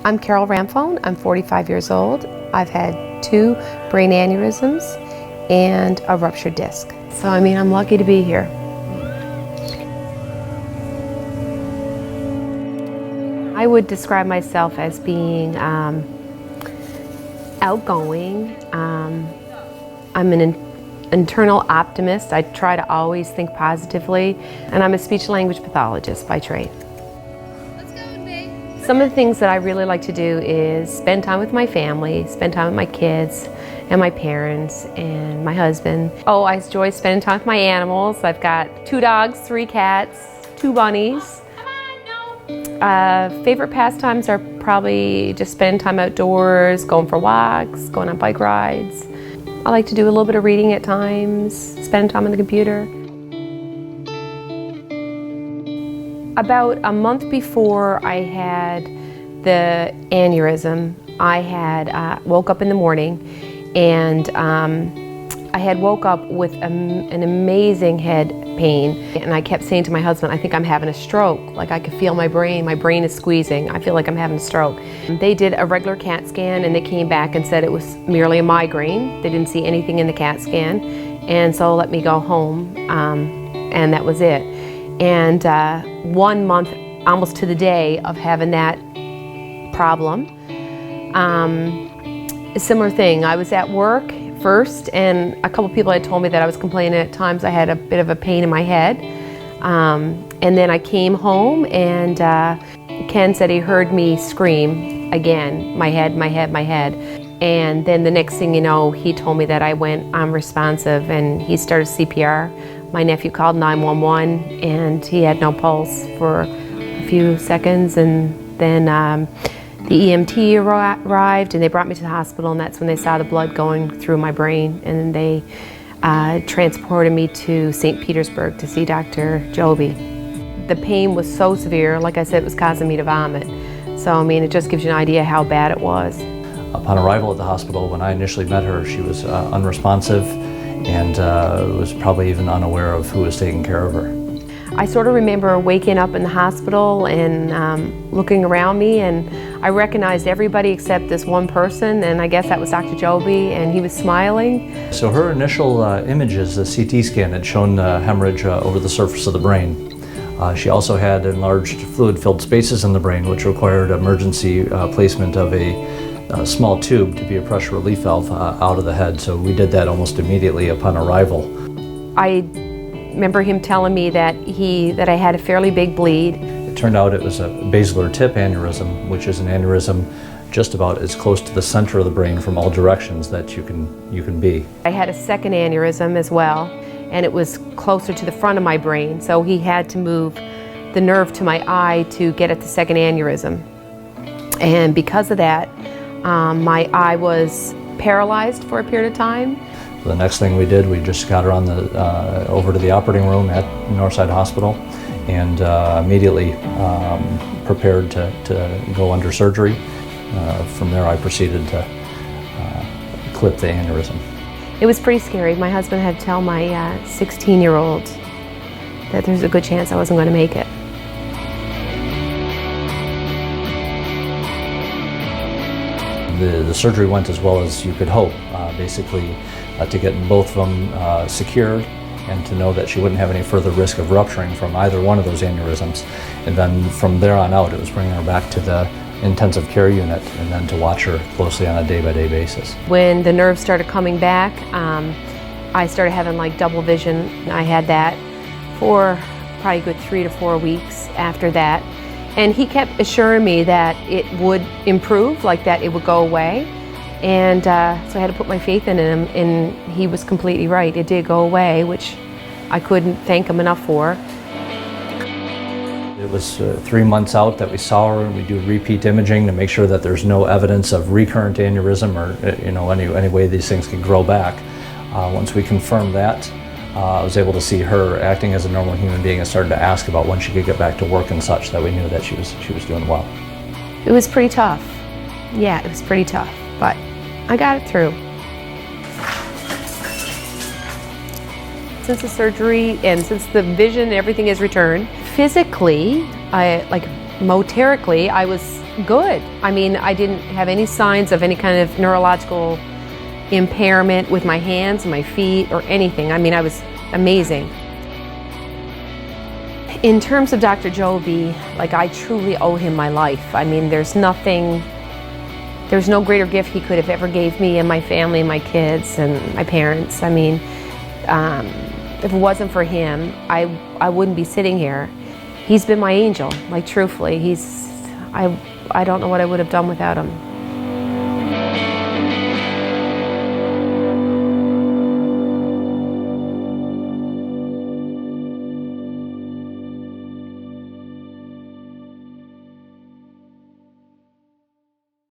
I'm Carol Ramphone. I'm 45 years old. I've had 2 brain aneurysms and a ruptured disc. So I'm lucky to be here. I would describe myself as being outgoing. I'm an internal optimist. I try to always think positively, and I'm a speech-language pathologist by trade. Some of the things that I really like to do is spend time with my family, spend time with my kids and my parents and my husband. Oh, I enjoy spending time with my animals. I've got 2 dogs, 3 cats, 2 bunnies. Favorite pastimes are probably just spending time outdoors, going for walks, going on bike rides. I like to do a little bit of reading at times, spend time on the computer. About a month before I had the aneurysm, I had woke up in the morning and I had woke up with an amazing head pain, and I kept saying to my husband, I think I'm having a stroke. Like, I could feel my brain is squeezing. I feel like I'm having a stroke. They did a regular CAT scan and they came back and said it was merely a migraine. They didn't see anything in the CAT scan, and so let me go home, and that was it. And 1 month, almost to the day of having that problem, a similar thing. I was at work first, and a couple people had told me that I was complaining at times I had a bit of a pain in my head. And then I came home, and Ken said he heard me scream again, my head, my head, my head. And then the next thing you know, he told me that I went unresponsive, and he started CPR. My nephew called 911, and he had no pulse for a few seconds, and then the EMT arrived and they brought me to the hospital, and that's when they saw the blood going through my brain, and they transported me to St. Petersburg to see Dr. Jobe. The pain was so severe, like I said, it was causing me to vomit. So it just gives you an idea how bad it was. Upon arrival at the hospital, when I initially met her, she was unresponsive and was probably even unaware of who was taking care of her. I sort of remember waking up in the hospital and looking around me, and I recognized everybody except this one person, and I guess that was Dr. Jobe, and he was smiling. So her initial images, the CT scan, had shown hemorrhage over the surface of the brain. She also had enlarged fluid-filled spaces in the brain, which required emergency placement of a small tube to be a pressure relief valve out of the head. So we did that almost immediately upon arrival. I remember him telling me that I had a fairly big bleed. It turned out it was a basilar tip aneurysm, which is an aneurysm just about as close to the center of the brain from all directions that you can be. I had a second aneurysm as well, and it was closer to the front of my brain, so he had to move the nerve to my eye to get at the second aneurysm. And because of that, my eye was paralyzed for a period of time. The next thing we did, we just got her on over to the operating room at Northside Hospital, and immediately prepared to go under surgery. From there, I proceeded to clip the aneurysm. It was pretty scary. My husband had to tell my 16-year-old that there's a good chance I wasn't going to make it. The surgery went as well as you could hope, basically to get both of them secured and to know that she wouldn't have any further risk of rupturing from either one of those aneurysms. And then from there on out, it was bringing her back to the intensive care unit and then to watch her closely on a day-by-day basis. When the nerves started coming back, I started having like double vision. I had that for probably a good 3 to 4 weeks after that. And he kept assuring me that it would improve, like that it would go away. And so I had to put my faith in him, and he was completely right. It did go away, which I couldn't thank him enough for. It was 3 months out that we saw her, and we do repeat imaging to make sure that there's no evidence of recurrent aneurysm or any way these things can grow back. Once we confirmed that, I was able to see her acting as a normal human being and started to ask about when she could get back to work and such, that we knew that she was doing well. It was pretty tough. Yeah, it was pretty tough, but I got it through. Since the surgery and since the vision and everything has returned, physically, motorically, I was good. I mean, I didn't have any signs of any kind of neurological impairment with my hands, my feet, or anything. I mean, I was amazing. In terms of Dr. Jobe, like, I truly owe him my life. I mean, there's no greater gift he could have ever gave me and my family and my kids and my parents. I mean, if it wasn't for him, I wouldn't be sitting here. He's been my angel, like, truthfully. I don't know what I would have done without him.